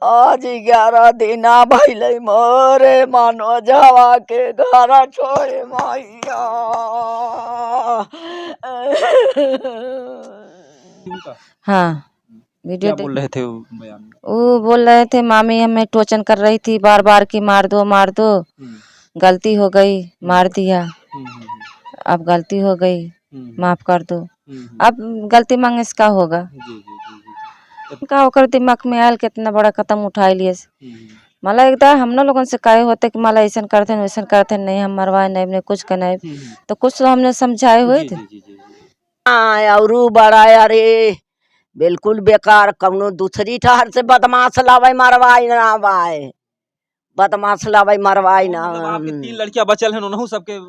आज 11 दिन भइले मोरे मानो जावा के घर छोड़े मैया। उनका हाँ क्या वीडियो बोल रहे थे वो बयान में? वो बोल रहे थे मामी हमें टोचन कर रही थी बार बार की मार दो गलती हो गई मार दिया अब गलती हो गई माफ कर दो। अब गलती मांगे इसका होगा जी जी जी जी का ओकर दिमाग में आयल कितना बड़ा कदम उठाई लिए मला एकदा हमने लोगन से कहे होते कि मला ऐसा करते वैसा करते नहीं हम मरवाए नहीं हमने कुछ करना तो कुछ तो हमने समझाए हुए जी थे। जी जी जी औरू बड़ा अरे बिल्कुल बेकार कौनो दूसरी ठहर से बदमाश लावे मरवाई ना आवाए बदमाश लावे मरवाई ना मतलब आपके 3 लड़कियां बचल हैं उन्होंने सबके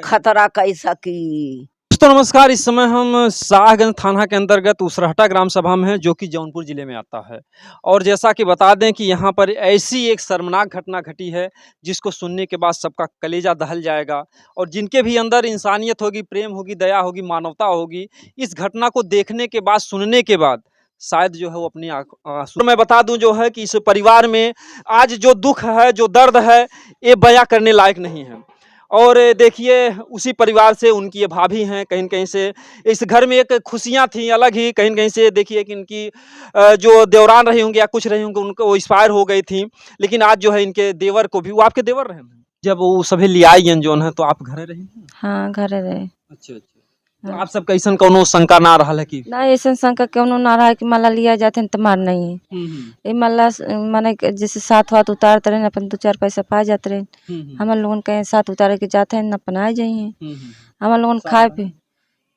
खतरा कई सकी। दोस्तों नमस्कार। इस समय हम शाहगंज थाना के अंतर्गत उसरहटा ग्राम सभा में हैं जो कि जौनपुर जिले में आता है। और जैसा कि बता दें कि यहाँ पर ऐसी एक शर्मनाक घटना घटी है जिसको सुनने के बाद सबका कलेजा दहल जाएगा और जिनके भी अंदर इंसानियत होगी, प्रेम होगी, दया होगी, मानवता होगी, इस घटना को देखने के बाद, सुनने के बाद शायद जो है वो अपनी आंसू। मैं बता दूं जो है कि इस परिवार में आज जो दुख है, जो दर्द है, ये बयां करने लायक नहीं है। और देखिए उसी परिवार से उनकी ये भाभी हैं, कहीं न कहीं से इस घर में एक खुशियाँ थी अलग ही, कहीं न कहीं से देखिए कि इनकी जो देवरान रही होंगी या कुछ रही होंगी उनको वो एक्सपायर हो गई थी। लेकिन आज जो है इनके देवर को भी, वो आपके देवर रहे हैं? जब वो सभी लियाई जोन है तो आप घरे रही हैं? हाँ घरे रहे अच्छा, अच्छा। तो आप सब कैसन कौनो शंका ना रहल है कि? ना ऐसा शंका क्यों ना रहा है कि मला लिया जाते हैं तो मार नहीं है हुँ, ये मला माने कि जैसे साथ वाथ उतारते रहे अपन 2-4 पैसा पा जाते रहे हुँ, हम लोगन कहीं साथ उतारे के जाते हैं न अपन आ जाइए हुँ, हम लोगन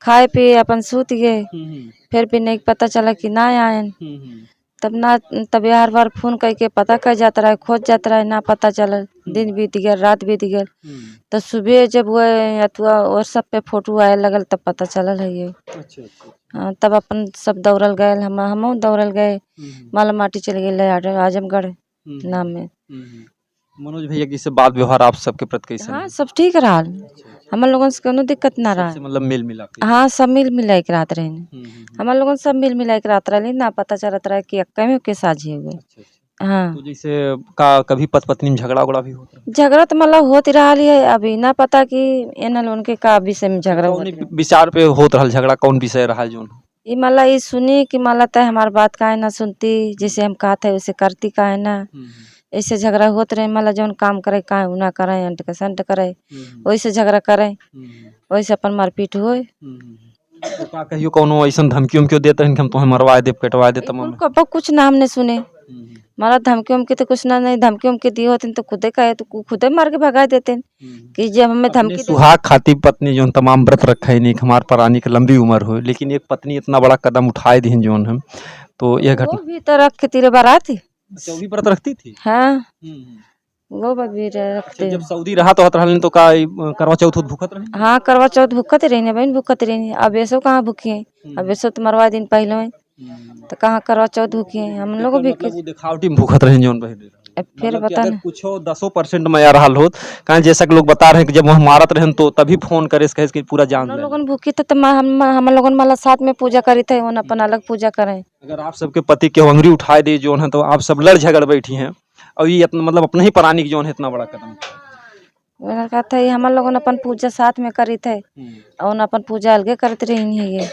खाए पिए अपन सूत गए हुँ, फिर भी नहीं पता चला कि ना आए हुँ, तब ना तब हर बार फोन करके पता कर जाता रहा खोज जाता रहा ना पता चला दिन बीत गया रात बीत गया तो सुबह जब वो अथवा व्हाट्सएप पे फोटो आए लगल तब पता चलल है ये। अच्छा, अच्छा। हाँ, तब अपन सब दौड़ल गए हम दौड़ल गए माला माटी चले गए आजमगढ़ नाम में। मनोज भैया की से बात व्यवहार आप सबके प्रति कैसा हाँ है? सब ठीक रहा हम लोगन से कोनो दिक्कत ना रहा। सबसे मतलब मेल मिलाप के? हाँ सब मिल मिला के रात रहे हम्म, हम लोगन सब मिल मिला के रात रहे ना पता चलत रहा कि अक्का में के साझी हुए। अच्छा, अच्छा। हाँ तो जैसे का कभी पति पत्नी में झगड़ा उगड़ा भी होता है? झगड़ा तो मतलब होती रहा है अभी ना पता कि एनल उनके का विषय में झगड़ा कौन होत विचार पे होत रहल झगड़ा, कौन विषय रहा जोन? ये मला ये सुनी कि मला तय हमार बात काहे ना सुनती जैसे हम कहते वैसे करती काहे ना ऐसे झगड़ा होत रहे मला जौन काम करे काहे उ ना करे अंट के संट करे वैसे झगड़ा करे वैसे अपन मारपीट होए। तो का कहियो कोनो ऐसन धमकी उमकी देते हैं कि हम तुम्हें मरवा दे, पेटवा दे तमाम? कब कुछ ना हमने सुने मारा धमकी उमकी तो कुछ ना नहीं धमकी उमकी दी होती तो खुदे कहे तो खुदे मार के भगा देते कि जब हमें अपने धमकी सुहाग खातिर पत्नी जोन तमाम व्रत रखा ही नहीं हमार परानी की लंबी उम्र हो, लेकिन एक पत्नी इतना बड़ा कदम उठाए दी जोन हम तो यह वो घटना। भी तो रख तीरे बारात अच्छा, वो भी व्रत रखती थी? हाँ वो भी अच्छा, रखते जब सऊदी रहा तो हत रहलन तो का करवा चौथ भूखत रहे? हाँ करवा चौथ भूखत रही बहन भूखत रही अब ऐसो कहाँ भूखी है अब ऐसो तो मरवा दिन पहले है तो कहाँ करवा चौथ भूखी है हम लोग भी मतलब वो दिखावटी में भूखत रहे जोन पहले। फिर मतलब कि बता अगर ना कुछ 10% में आ रहा होत कहीं जैसा कि लोग बता रहे हैं कि जब वह मारत रहे तो तभी फोन करे कहे कि पूरा जान हम ले। लोगन भूखी तो हम लोगन माला साथ में पूजा करी थे उन अपन अलग पूजा करें। अगर आप सबके पति के अंगुरी उठाए दी जोन है तो आप सब लड़ झगड़ बैठी हैं और ये मतलब अपने ही प्राणी की जोन है इतना बड़ा कदम। मैंने कहा था हम लोगन अपन पूजा साथ में करी थे और अपन पूजा अलगे करते रही है ये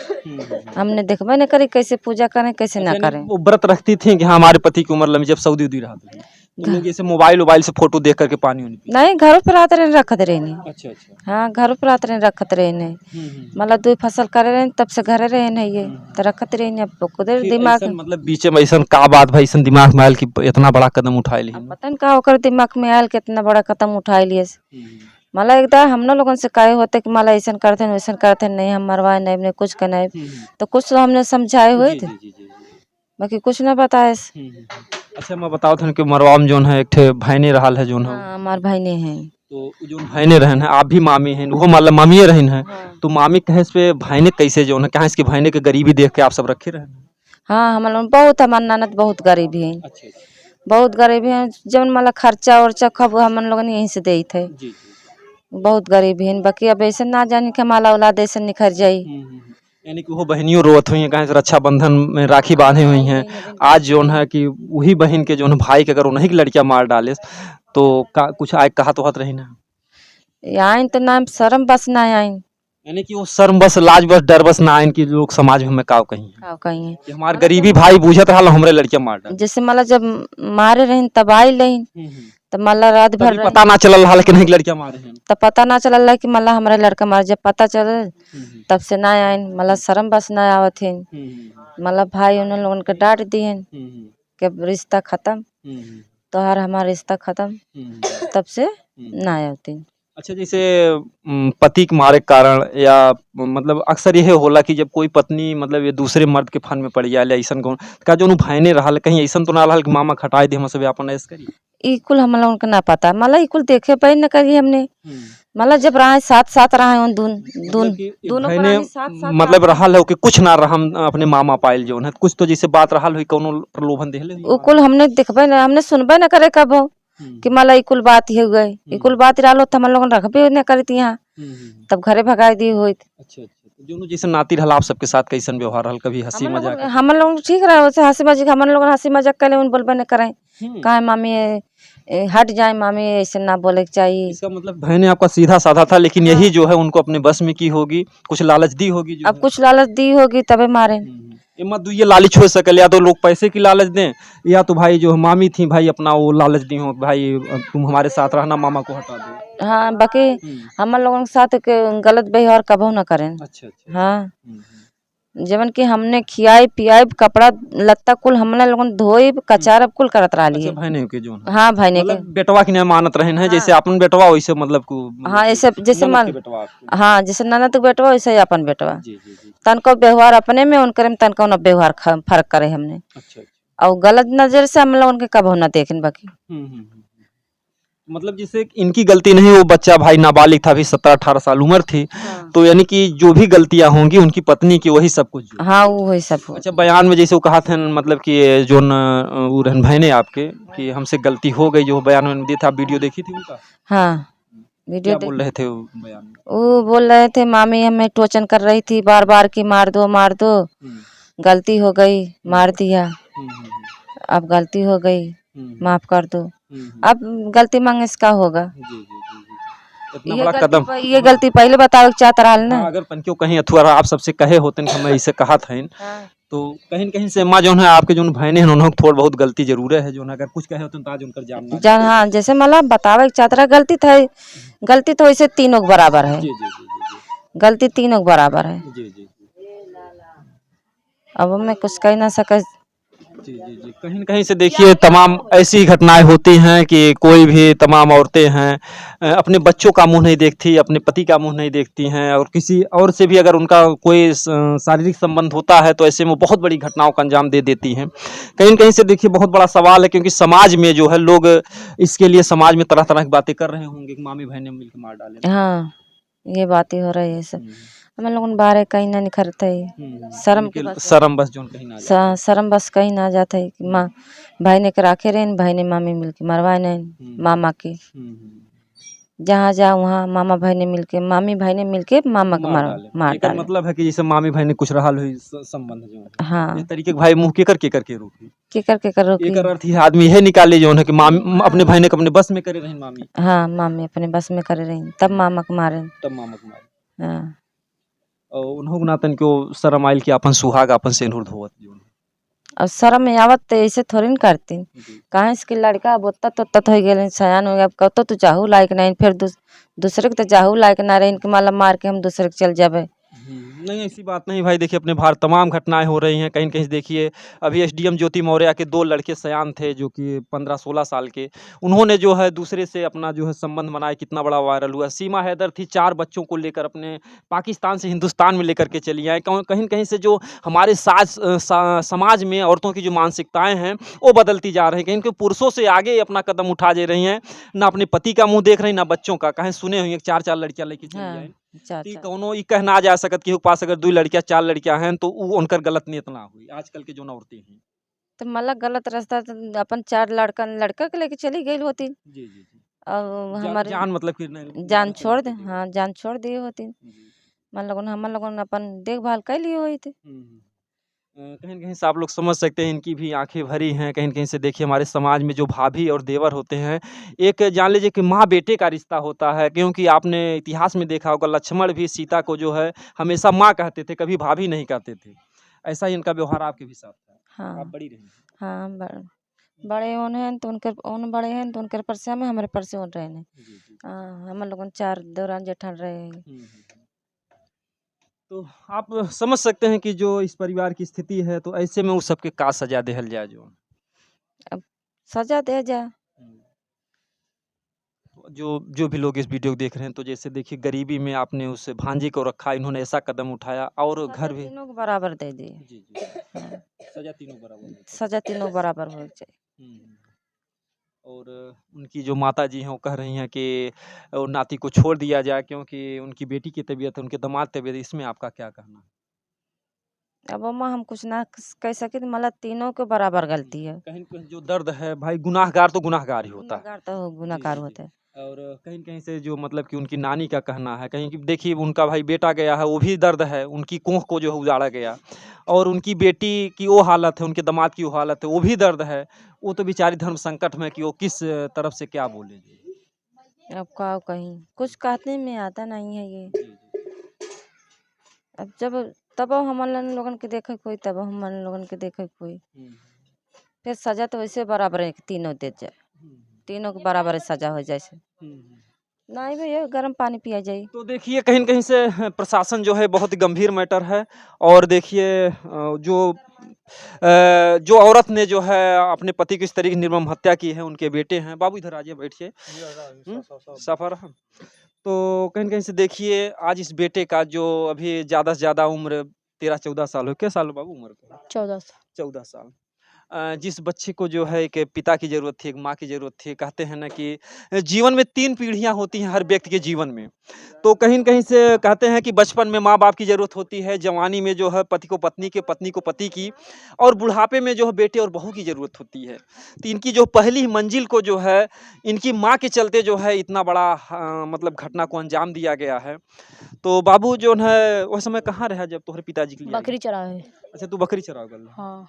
हमने देखबे नहीं करी कैसे पूजा करें कैसे ना करें। वो व्रत रखती थी कि हाँ हमारे पति की उम्र लंबी जब सऊदी उदी रहा था तो लोग जैसे मोबाइल से फोटो देख करके पानी उनी पी। नहीं घरों पर आते रहे रखत रहे अच्छा, अच्छा। हाँ घरों पर आते रहे रखत रहे मतलब 2 फसल करे रहे तब से घरे रहे नहीं ये तो रखत रहे अब खुद दिमाग मतलब बीच में ऐसा का बात भाई ऐसा दिमाग में आयल कि इतना बड़ा कदम उठाए ली? पता नहीं का ओकर दिमाग में आयल कितना बड़ा कदम उठाए लिए मला एकदा हमने लोगन से कहे होते कि मला ऐसा करते वैसा करते नहीं हम मरवाए नहीं हमने कुछ करना तो कुछ तो हमने समझाए हुए थे बाकी कुछ ना बताए। अच्छा मैं बताओ था कि मरवा में जोन है एक ठे भाईने रहल है जोन है हाँ हमार भाई ने हैं तो जो भाईने रहन है आप भी मामी हैं वो मतलब मामी रहन है तो मामी कहे पे भाईने कैसे जोन है कहाँ इसके भाईने के गरीबी देख के आप सब रखे रहे? हाँ हम लोग बहुत हमार ननद बहुत गरीब है अच्छा, बहुत गरीब है जब मला खर्चा उर्चा खब हम लोगन यहीं से दे थे जी बहुत गरीब है बाकी अब ऐसे ना जाने के माला औलाद ऐसे निखर जाई यानी कि वो बहनियों रोवत हुई हैं, कहें रक्षाबंधन में राखी बांधे हुई हैं। आज जो है कि वही बहन के जो है भाई के अगर उन्हीं की लड़कियां मार डाले तो कुछ आए कहा तो हत रही ना। आइन तो ना शर्म बस ना आइन यानी कि वो शर्म बस लाज बस डर बस ना आइन की लोग समाज में हमें काव कहीं है का कहीं है। कि हमारे गरीबी भाई बूझत रहा हमरे लड़कियां मार डाले। जैसे मला जब मारे रही तब आई लही तब मला रात भर तभी पता ना चलल रहा कि नहीं लड़कियां मारे हैं। तब पता ना चलल कि मला हमारे लड़का मार। जब पता चल तब से ना आइन मला शर्म बस ना आवत है। मला भाई उन लोगन के डांट दिए कि रिश्ता खत्म तोहार हमारा रिश्ता खत्म तब से ना आवती। अच्छा जैसे पति के मारे के कारण या मतलब अक्सर यह होला कि जब कोई पत्नी मतलब ये दूसरे मर्द के फन में पड़ जाए ऐसा कौन का जो भाईने रहा कहीं ऐसा तो ना रहा कि मामा खटाई दे हमसे व्यापन ऐसे करी इकुल हम लोगन के ना पता मला इकुल देखे पे न करी हमने मला जब रहा साथ साथ रहा है दोनों भाईने प्राणी साथ साथ मतलब रहा हो कि कुछ ना रहा अपने मामा पायल जो है कुछ तो जैसे बात रहा हुई कौनो प्रलोभन देले उकुल हमने देखबे न हमने सुनबे न करे कबो कि मला इकुल बात ही गए इकुल बात रहलो त हम लोगन रखबे न करती यहाँ तब घरे भगाई दी होई। अच्छा अच्छा जो जैसे नाती रहा आप सबके साथ कैसन व्यवहार रहा कभी हंसी मजाक हम लोग ठीक रहे वैसे हंसी मजाक हम लोग हंसी मजाक करे उन बोलबे न करें कहे मामी हट जाए मामी ऐसे ना बोले के चाहिए। इसका मतलब बहन आपका सीधा साधा था लेकिन यही जो है उनको अपने बस में की होगी कुछ लालच दी होगी जो अब कुछ लालच दी होगी तबे मारे। ये मत ये लालच हो सके या तो लोग पैसे की लालच दें या तो भाई जो मामी थी भाई अपना वो लालच दी हो भाई तुम हमारे साथ रहना मामा को हटा दो। हाँ बाकी हम लोगों के साथ के गलत व्यवहार कबो न करें। अच्छा अच्छा हाँ जवन की हमने खियाई पियाई कपड़ा लत्ता कुल हमने लोगन धोई कचार कुल करत रहा लिए। भाई के जो हाँ भाई ने के मतलब बेटवा की नहीं मानत रहे हैं जैसे अपन बेटवा वैसे मतलब को हाँ ऐसे जैसे ननद मान के बेटवा आपके। हाँ जैसे ननद के बेटवा वैसे ही अपन बेटवा जी जी जी तनको व्यवहार अपने में उनकर में तनको न व्यवहार फर्क करे हमने अच्छा अच्छा और गलत नजर से हम लोगन के कबो न देखें बाकी। मतलब जैसे इनकी गलती नहीं वो बच्चा भाई नाबालिग था अभी 17-18 साल उम्र थी तो यानी कि जो भी गलतियां होंगी उनकी पत्नी की वही सब कुछ हाँ वो वही सब हो। अच्छा बयान में जैसे वो कहा था मतलब कि ये जो वो रहन बहने आपके कि हमसे गलती हो गई जो बयान में दिया था वीडियो देखी थी उनका। हाँ क्या वीडियो बोल रहे थे वो बयान में वो बोल रहे थे मामी हमें टोचन कर रही थी बार बार की मार दो गलती हो गई मार दिया अब गलती हो गई माफ कर दो अब गलती मांगे इसका होगा। इतना बड़ा कदम ये गलती पहले बताओ चाहता रहा ना। हाँ, अगर पनक्यों कहीं अथुआ आप सबसे कहे होते कि हमें इसे कहा था तो कहीं न कहीं से माँ जो है आपके जो बहने हैं उन्होंने थोड़ा बहुत गलती जरूर है जो अगर कुछ कहे होते तो आज उनकर जान जान हाँ जैसे मतलब बतावे चाहता रहा गलती तो वैसे तीनों के बराबर है। जी जी जी जी गलती तीनों के बराबर है। जी जी अब मैं कुछ कह ना सके। जी जी जी कहीं न कहीं से देखिए तमाम ऐसी घटनाएं होती हैं कि कोई भी तमाम औरतें हैं अपने बच्चों का मुंह नहीं देखती अपने पति का मुंह नहीं देखती हैं और किसी और से भी अगर उनका कोई शारीरिक संबंध होता है तो ऐसे में बहुत बड़ी घटनाओं का अंजाम दे देती हैं। कहीं न कहीं से देखिए बहुत बड़ा सवाल है क्योंकि समाज में जो है लोग इसके लिए समाज में तरह तरह की बातें कर रहे होंगे कि मामी बहन ने मिलकर मार डाले। हाँ ये बातें हो रही है सब हम लोग बाहर कहीं ना निखरते शर्म के बस शर्म बस जो कहीं ना शर्म बस कहीं ना जाते है कि माँ भाई ने के राखे रहे भाई ने मामी मिलके मरवाए नहीं मामा के जहाँ जाओ वहाँ मामा भाई ने मिलके मामी भाई ने मिलके मामा को मार डाले। मतलब है कि जैसे मामी भाई ने कुछ रहा हुई संबंध जो है हाँ इस तरीके के भाई मुंह के करके रोकी के रोकी एक अर्थ ही आदमी यह निकाले जो है कि मामी अपने भाई ने अपने बस में करे रही मामी। हाँ मामी अपने बस में करे रही तब मामा को मारे हाँ और उन्होंने नातन को शर्म आयल कि अपन सुहाग अपन सेनुर धोवत जो अब शर्म में आवत तो ऐसे थोड़ी न करती कहाँ इसके लड़का अब ओत्ता तो हो गए सयान हो गया अब कतो तो जाहू लायक नहीं फिर दूसरे के तो जाहू लायक ना रहे इनके माला मार के हम दूसरे के चल जाबे। नहीं ऐसी बात नहीं भाई देखिए अपने भारत तमाम घटनाएं हो रही हैं कहीं कहीं देखिए अभी एसडीएम ज्योति मौर्य के 2 लड़के सयान थे जो कि 15-16 साल के उन्होंने जो है दूसरे से अपना जो है संबंध बनाया कितना बड़ा वायरल हुआ। सीमा हैदर थी 4 बच्चों को लेकर अपने पाकिस्तान से हिंदुस्तान में लेकर के चली आए। कहीं कहीं से जो हमारे समाज में औरतों की जो मानसिकताएं हैं वो बदलती जा रही हैं कहीं पुरुषों से आगे अपना कदम उठा दे रही हैं ना अपने पति का मुँह देख रही ना बच्चों का कहीं सुने हुए 4-4 लड़कियां लेके चली आए कौनो ई कहना जा सकत कि पास अगर 2 लड़कियां 4 लड़कियां हैं तो वो उनकर गलत नियत ना हुई आजकल के जो औरतें हैं तो मतलब गलत रास्ता तो अपन 4 लड़का के लेके चली गई होती जी जी और हमारे जान मतलब कि जान छोड़ दे हाँ जान छोड़ दिए होती हम लोगन अपन देखभाल कर लिए हुए थे। कहीं न कहीं से आप लोग समझ सकते हैं इनकी भी आँखें भरी हैं, कहीं न कहीं से देखिए हमारे समाज में जो भाभी और देवर होते हैं, एक जान लीजिए कि माँ-बेटे का रिश्ता होता है क्योंकि आपने इतिहास में देखा होगा लक्ष्मण भी सीता को जो है हमेशा माँ कहते थे, कभी भाभी नहीं कहते थे। ऐसा ही इनका व्यवहार आपके भी साथ था। आप हाँ बड़ी रही। हाँ बड़े ओन हैं तो उन बड़े हैं तो उनके पर से हमारे पर से उन रहे हैं। जी, जी। हम लोगन 4 दौरान जेठान रहे हैं। तो आप समझ सकते हैं कि जो इस परिवार की स्थिति है, तो ऐसे में उस सबके का सज़ा देहल जाए जो? अब सजा दे जा। जो जो भी लोग इस वीडियो को देख रहे हैं, तो जैसे देखिए गरीबी में आपने उस भांजे को रखा, इन्होंने ऐसा कदम उठाया और सजा घर भी तीनों को बराबर दे दिए। जी, जी। हाँ, सज़ा तीनों बराबर होती है। सजा तीनों बराबर हो चाहिए। हुँ। और उनकी जो माताजी हैं, वो कह रही हैं कि नाती को छोड़ दिया जाए क्योंकि उनकी बेटी की तबीयत है, उनके दामाद की तबीयत है, इसमें आपका क्या कहना है? अब अम्मा हम कुछ ना कह सके तो मतलब तीनों के बराबर गलती है। कहीं न कहीं जो दर्द है भाई गुनाहगार तो गुनाहगार ही होता है। गुनाहगार तो जी, गुनाहगार जी, जी। होते हैं। और कहीं न कहीं से जो मतलब कि उनकी नानी का कहना है, कहीं कि देखिए उनका भाई बेटा गया है, वो भी दर्द है, उनकी कोख को जो है उजाड़ा गया और उनकी बेटी की वो हालत है, उनके दामाद की वो हालत है, वो भी दर्द है। वो तो बेचारी धर्म संकट में कि वो किस तरफ से क्या बोलेंगी। अब का कहीं कुछ कहने में आता नहीं है ये। जी, जी। अब जब तब हमन लोगन के देखे कोई तब हमन लोगन के देखे कोई। हुँ, फिर सजा तो वैसे बराबर है कि तीनों दे जाए। हुँ, तीनों के बराबर सजा हो जाए। हुँ। नहीं भैया गर्म पानी पिया जाए। तो देखिए कहीं न कहीं से प्रशासन जो है बहुत ही गंभीर मैटर है और देखिए जो औरत ने जो है अपने पति की इस तरीके निर्मम हत्या की है, उनके बेटे हैं। बाबू इधर आइए बैठिए। सफ़र तो कहीं न कहीं से देखिए आज इस बेटे का जो अभी ज़्यादा से ज़्यादा उम्र 13-14 साल हो क्या साल है बाबू उम्र का? 14 14 साल। जिस बच्चे को जो है एक पिता की ज़रूरत थी, एक माँ की ज़रूरत थी, कहते हैं ना कि जीवन में 3 पीढ़ियाँ होती हैं हर व्यक्ति के जीवन में। तो कहीं न कहीं से कहते हैं कि बचपन में माँ-बाप की ज़रूरत होती है, जवानी में जो है पति को पत्नी की, पत्नी को पति की और बुढ़ापे में जो है बेटे और बहू की ज़रूरत होती है। तो इनकी जो पहली मंजिल को जो है, इनकी माँ के चलते जो है इतना बड़ा मतलब घटना को अंजाम दिया गया है। तो बाबू जोन है, उस समय कहाँ रहा जब तुम्हारे पिताजी के लिए आई? बकरी चरावे। अच्छा तू बकरी चरावे गल रहा। हाँ,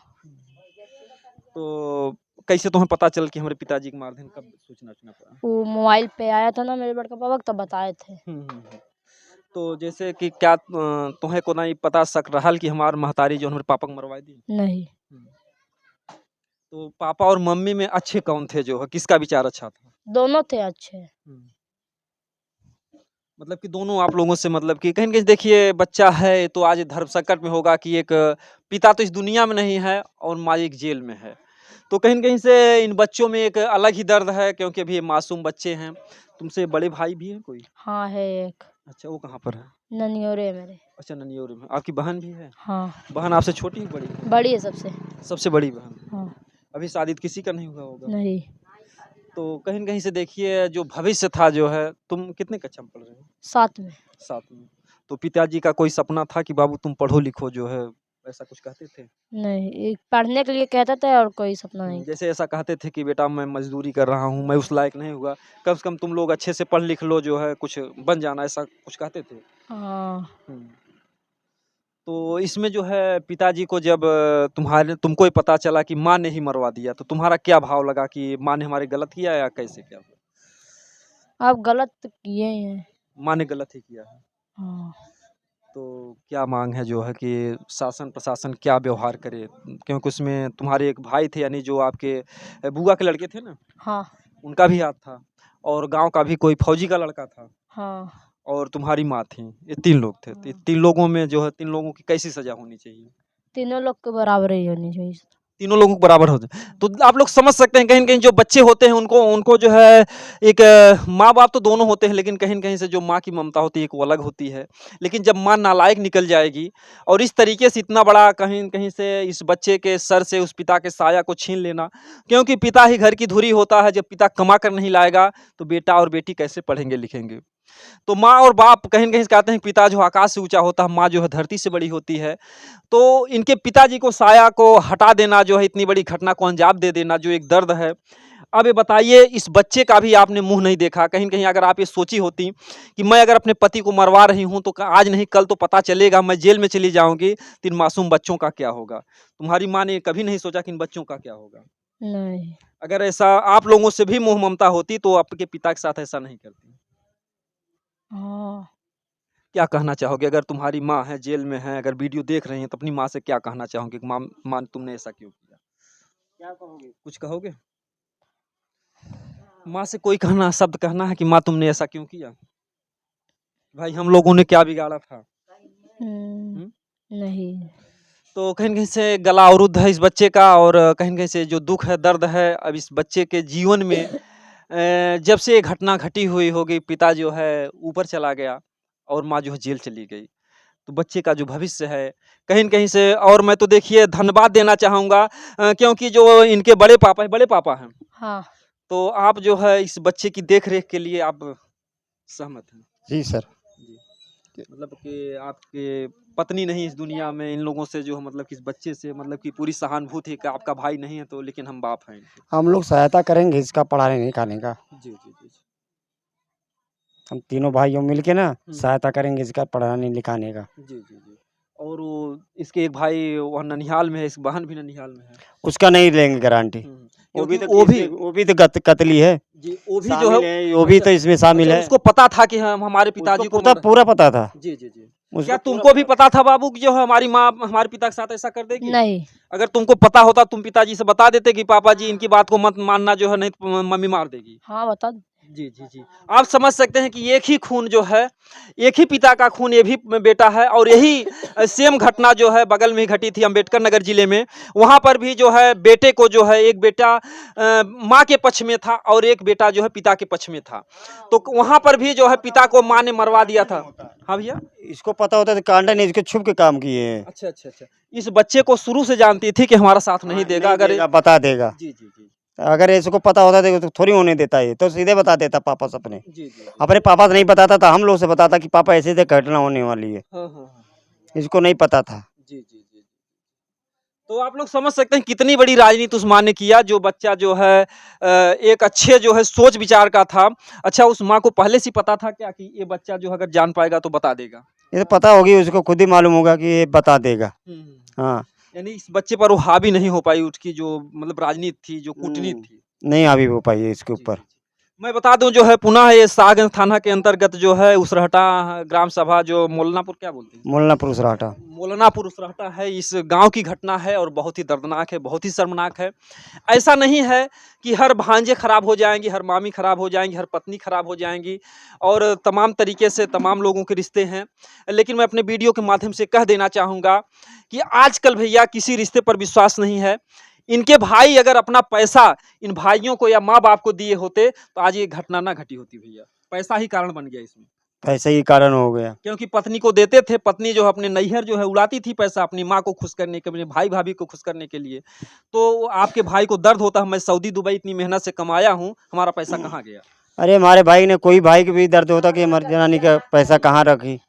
तो कैसे तुम्हें पता चल कि हमारे पिताजी के मार देन कब सूचना पड़ा? वो मोबाइल पे आया था ना मेरे बड़का पापा तब बताए थे। तो जैसे कि क्या तुम्हें को नहीं पता शक रहल कि हमार महतारी जो हमारे पापा को मरवाई दी? नहीं, तो पापा और मम्मी में अच्छे कौन थे जो है किसका विचार अच्छा था? दोनों थे अच्छे। मतलब कि दोनों आप लोगों से मतलब कि कहीं न कहीं देखिए बच्चा है तो आज धर्म संकट में होगा कि एक पिता तो इस दुनिया में नहीं है और माँ एक जेल में है। तो कहीं न कहीं से इन बच्चों में एक अलग ही दर्द है क्योंकि अभी ये मासूम बच्चे हैं। तुमसे बड़े भाई भी हैं कोई? हाँ, है एक अच्छा वो कहाँ पर है? ननियोरे मेरे। अच्छा ननियोर में। आपकी बहन भी है? हाँ, बहन आपसे छोटी है बड़ी? बड़ी है सबसे। सबसे बड़ी बहन। हाँ, अभी शादी किसी का नहीं हुआ होगा? नहीं, तो कहीं न कहीं से देखिए जो भविष्य था जो है तुम कितने कक्षा में पढ़ रहे हो? 7 में। 7 में। तो पिताजी का कोई सपना था कि बाबू तुम पढ़ो लिखो जो है, ऐसा कुछ कहते थे? नहीं, एक पढ़ने के लिए कहते थे और कोई सपना नहीं। जैसे ऐसा कहते थे कि बेटा मैं मज़दूरी कर रहा हूँ, मैं उस लायक नहीं हुआ, कम से कम तुम लोग अच्छे से पढ़ लिख लो जो है कुछ बन जाना, ऐसा कुछ कहते थे? हाँ, तो इसमें जो है पिताजी को जब तुमको ये पता चला कि माँ ने ही मरवा दिया, तो तुम्हारा क्या भाव लगा कि माँ ने हमारे गलत किया या कैसे क्या हुआ? आप गलत किए हैं। माँ ने गलत ही किया है। हाँ, तो क्या माँग है जो है कि शासन प्रशासन क्या व्यवहार करे? क्योंकि उसमें तुम्हारे एक भाई थे यानी जो आपके बुआ के लड़के थे ना, हाँ, उनका भी हाथ था और गाँव का भी कोई फौजी का लड़का था हाँ। और तुम्हारी माँ थी, ये 3 लोग थे। तो ये 3 लोगों में जो है 3 लोगों की कैसी सज़ा होनी चाहिए? तीनों लोग के बराबर ही होनी चाहिए। तीनों लोगों को बराबर हो जाए। तो आप लोग समझ सकते हैं कहीं न कहीं जो बच्चे होते हैं उनको उनको जो है एक माँ-बाप तो दोनों होते हैं लेकिन कहीं न कहीं से जो माँ की ममता होती है एक वो अलग होती है। लेकिन जब माँ नालायक निकल जाएगी और इस तरीके से इतना बड़ा कहीं न कहीं से इस बच्चे के सर से उस पिता के साया को छीन लेना, क्योंकि पिता ही घर की धुरी होता है, जब पिता कमा कर नहीं लाएगा तो बेटा और बेटी कैसे पढ़ेंगे लिखेंगे? तो माँ और बाप कहीं न कहीं से कहते हैं पिता जो आकाश से ऊँचा होता है, माँ जो है धरती से बड़ी होती है। तो इनके पिताजी को साया को हटा देना जो है इतनी बड़ी घटना को अंजाम दे देना जो एक दर्द है, अब ये बताइए, इस बच्चे का भी आपने मुंह नहीं देखा। कहीं न कहीं अगर आप ये सोची होती कि मैं अगर अपने पति को मरवा रही हूँ तो आज नहीं कल तो पता चलेगा, मैं जेल में चली जाऊँगी, तो इन मासूम बच्चों का क्या होगा? तुम्हारी माँ ने कभी नहीं सोचा कि इन बच्चों का क्या होगा? नहीं। अगर ऐसा आप लोगों से भी मोह ममता होती तो आपके पिता के साथ ऐसा नहीं करती। हाँ। क्या कहना चाहोगे अगर तुम्हारी माँ है, जेल में है, अगर वीडियो देख रही हैं तो अपनी माँ से क्या कहना चाहोगे कि माँ तुमने ऐसा क्यों किया? क्या कहोगे? कुछ कहोगे? माँ से कोई शब्द कहना है कि माँ तुमने ऐसा क्यों किया? भाई हम लोगों ने क्या बिगाड़ा था? हुँ? नहीं। तो कहीं न कहीं से गला अवरुद्ध है इस बच्चे का, और कहीं न कहीं से जो दुःख है, दर्द है, अब इस बच्चे के जीवन में जब से ये घटना घटी हुई होगी, पिता जो है ऊपर चला गया और माँ जो है जेल चली गई। तो बच्चे का जो भविष्य है, कहीं न कहीं से, और मैं तो देखिए धन्यवाद देना चाहूँगा क्योंकि जो इनके बड़े पापा हैं, हाँ। तो आप जो है इस बच्चे की देख-रेख के लिए आप सहमत हैं? जी सर। जी। मतलब कि आपके पत्नी नहीं इस दुनिया में, इन लोगों से जो है मतलब कि इस बच्चे से मतलब कि पूरी सहानुभूति कि आपका भाई नहीं है तो लेकिन हम बाप हैं इनके। हम लोग सहायता करेंगे इसका पढ़ाने लिखाने का। जी, जी, जी। हम तीनों भाइयों मिलके ना हुँ। सहायता करेंगे इसका पढ़ाने लिखाने का। जी, जी, जी। और वो इसके एक भाई वहाँ ननिहाल में है, इसकी बहन भी ननिहाल में है। उसका नहीं लेंगे गारंटी। हुँ। वो भी क्योंकि तो वो भी तो कतली है। जी, वो भी जो शामिल है, है, वो भी तो इसमें शामिल अच्छा है। उसको पता था कि हम हमारे पिताजी को उसको पूरा पता था। जी, जी, जी। उसको क्या पूरा तुमको भी पता था बाबू कि जो है हमारी माँ हमारे पिता के साथ ऐसा कर देगी? नहीं। अगर तुमको पता होता तुम पिताजी से बता देते कि पापा जी इनकी बात को मत मानना जो है, नहीं तो मम्मी मार देगी। हाँ, बता दो। जी, जी, जी। आप समझ सकते हैं कि एक ही खून जो है, एक ही पिता का खून ये भी बेटा है, और यही सेम घटना जो है बगल में ही घटी थी अम्बेडकर नगर जिले में। वहाँ पर भी जो है बेटे को जो है, एक बेटा माँ के पक्ष में था और एक बेटा जो है पिता के पक्ष में था। तो वहाँ पर भी जो है पिता को माँ ने मरवा दिया था। हाँ भैया? इसको पता होता तो कांडा ने इसको छुप के काम किए हैं। अच्छा, अच्छा, अच्छा। इस बच्चे को शुरू से जानती थी कि हमारा साथ नहीं देगा, अगर बता देगा। जी, जी, जी। अगर इसको पता होता तो थोड़ी होने देता है, तो सीधे बता देता पापा से अपने। जी, जी, जी। अपने पापा से नहीं बताता था, हम लोग से बताता कि पापा ऐसे ऐसे घटना होने वाली है। हाँ, हाँ, हाँ। इसको नहीं पता था। जी, जी, जी। तो आप लोग समझ सकते हैं कितनी बड़ी राजनीति उस माँ ने किया, जो बच्चा जो है एक अच्छे जो है सोच विचार का था। अच्छा, उस माँ को पहले से ही पता था क्या कि ये बच्चा जो अगर जान पाएगा तो बता देगा? ये तो पता होगी, उसको खुद ही मालूम होगा कि ये बता देगा। हाँ। यानी इस बच्चे पर वो हावी नहीं हो पाई उसकी जो मतलब राजनीति थी, जो कूटनीति थी। नहीं हावी हो पाई है इसके जी, ऊपर। जी, जी। मैं बता दूं जो है पुनः ये साहगंज थाना के अंतर्गत जो है उसरहटा ग्राम सभा, जो मोलनापुर क्या बोलते हैं? मोलनापुर उसराटा। मोलनापुर उसरहटा है, इस गांव की घटना है और बहुत ही दर्दनाक है, बहुत ही शर्मनाक है। ऐसा नहीं है कि हर भांजे खराब हो जाएंगी, हर मामी खराब हो जाएंगी, हर पत्नी खराब हो जाएंगी, और तमाम तरीके से तमाम लोगों के रिश्ते हैं। लेकिन मैं अपने वीडियो के माध्यम से कह देना चाहूँगा कि आजकल भैया किसी रिश्ते पर विश्वास नहीं है। इनके भाई अगर अपना पैसा इन भाइयों को या माँ बाप को दिए होते तो आज ये घटना ना घटी होती भैया। पैसा ही कारण बन गया इसमें। ऐसा ही कारण हो गया। क्योंकि पत्नी को देते थे, पत्नी जो है अपने नैहर जो है उड़ाती थी पैसा अपनी माँ को खुश करने के, अपने भाई भाभी को खुश करने के लिए। तो आपके भाई को दर्द होता, मैं सऊदी दुबई इतनी मेहनत से कमाया हूँ, हमारा पैसा कहाँ गया? अरे हमारे भाई ने, कोई भाई के भी दर्द होता कि हमारी जनानी का पैसा कहाँ रखी।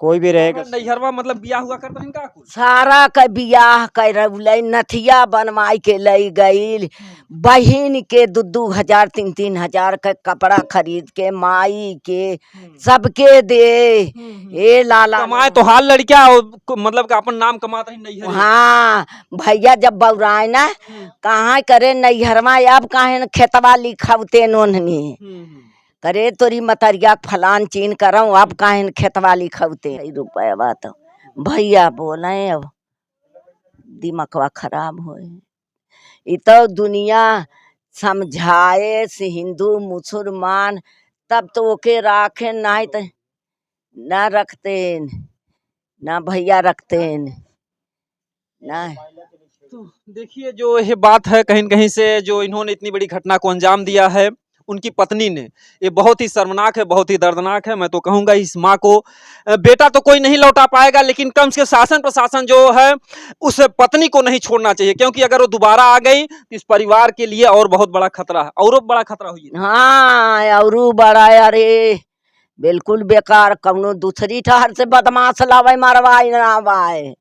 कोई भी रहेगा। नैहरवा मतलब बियाह हुआ करता इनका कुल? सारा का बियाह करवलै, नथिया बनवाई के लई गईल, बहिन के 2-2 हजार 3-3 हजार के कपड़ा खरीद के माई के सबके दे। ए लाला कमाए तो हाल लड़किया मतलब कि अपन नाम कमाता ही नैहर। हाँ भैया जब बौराए ना कहाँ करे नैहरवा, अब काहे न खेतवा लिखवते नोन्हनी करे तोरी मतरिया फलान चीन करऊँ, अब काहे न खेतवा लिखवते रुपया। तो भैया बोले अब दिमागवा खराब हो। इ तो दुनिया समझाए से हिंदू मुसलमान तब तो ओके राखे, नहीं तो ना रखते, ना भैया रखते ना। तो देखिए जो ये बात है, कहीं न कहीं से जो इन्होंने इतनी बड़ी घटना को अंजाम दिया है उनकी पत्नी ने, ये बहुत ही शर्मनाक है, बहुत ही दर्दनाक है। मैं तो कहूँगा इस माँ को बेटा तो कोई नहीं लौटा पाएगा, लेकिन कम से कम शासन प्रशासन जो है उस पत्नी को नहीं छोड़ना चाहिए, क्योंकि अगर वो दोबारा आ गई तो इस परिवार के लिए और बहुत बड़ा खतरा है, और बड़ा खतरा हुई। हाँ और बड़ा, अरे बिल्कुल बेकार, कौनो दूसरी ठहर से बदमाश लावे मरवाई ना आवाए,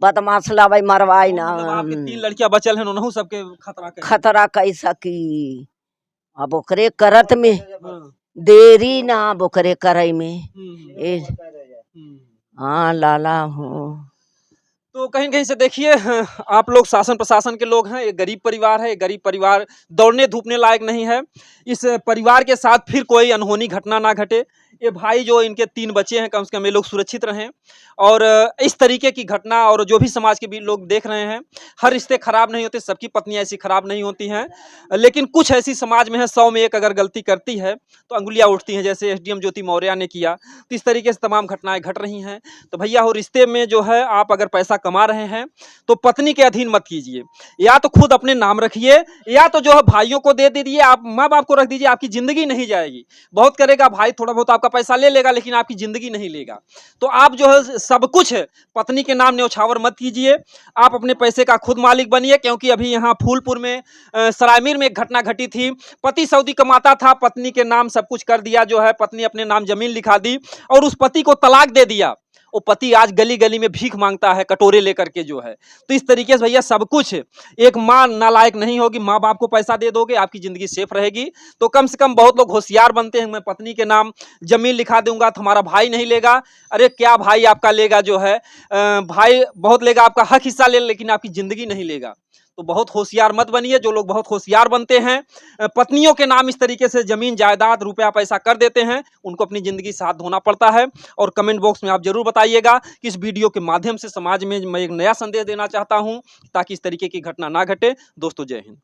बदमाश लावे मरवाई ना मतलब आपकी 3 लड़कियां बचल हैं, उन्होंने सबके खतरा कही। खतरा कई सकी। अब ओकरे करत में हाँ, देरी ना, अब ओकरे करई में ए हम्म। हाँ लाला हूँ। तो कहीं कहीं से देखिए आप लोग शासन प्रशासन के लोग हैं, एक गरीब परिवार है, एक गरीब परिवार दौड़ने धूपने लायक नहीं है। इस परिवार के साथ फिर कोई अनहोनी घटना ना घटे, ये भाई जो इनके 3 बच्चे हैं कम से कम ये लोग सुरक्षित रहें। और इस तरीके की घटना और जो भी समाज के भी लोग देख रहे हैं, हर रिश्ते खराब नहीं होते, सबकी पत्नियां ऐसी खराब नहीं होती हैं, लेकिन कुछ ऐसी समाज में है 100 में 1 अगर गलती करती है तो अंगुलियां उठती हैं, जैसे एसडीएम ज्योति मौर्य ने किया। तो इस तरीके से तमाम घटनाएं घट रही हैं। तो भैया हो रिश्ते में जो है आप अगर पैसा कमा रहे हैं तो पत्नी के अधीन मत कीजिए, या तो खुद अपने नाम रखिए या तो जो है भाइयों को दे दीजिए, आप माँ बाप को रख दीजिए, आपकी जिंदगी नहीं जाएगी। बहुत करेगा भाई, थोड़ा बहुत आपका पैसा ले लेगा लेकिन आपकी जिंदगी नहीं लेगा। तो आप जो है सब कुछ पत्नी के नाम न्यौछावर मत कीजिए, आप अपने पैसे का खुद मालिक बनिए। क्योंकि अभी यहाँ फूलपुर में सरायमीर में एक घटना घटी थी, पति सऊदी कमाता था, पत्नी के नाम सब कुछ कर दिया, जो है पत्नी अपने नाम जमीन लिखा दी और उस पति को तलाक दे दिया। वो पति आज गली गली में भीख मांगता है कटोरे लेकर के जो है। तो इस तरीके से भैया सब कुछ, एक माँ नालायक नहीं होगी, माँ बाप को पैसा दे दोगे आपकी जिंदगी सेफ रहेगी। तो कम से कम बहुत लोग होशियार बनते हैं, मैं पत्नी के नाम जमीन लिखा दूंगा तो हमारा भाई नहीं लेगा। अरे क्या भाई आपका लेगा, जो है भाई बहुत लेगा, आपका हक हिस्सा ले लेकिन आपकी जिंदगी नहीं लेगा। तो बहुत होशियार मत बनिए। जो लोग बहुत होशियार बनते हैं, पत्नियों के नाम इस तरीके से जमीन जायदाद रुपया पैसा कर देते हैं, उनको अपनी जिंदगी से हाथ धोना पड़ता है। और कमेंट बॉक्स में आप जरूर बताइएगा कि इस वीडियो के माध्यम से समाज में मैं एक नया संदेश देना चाहता हूं ताकि इस तरीके की घटना ना घटे। दोस्तों जय हिंद।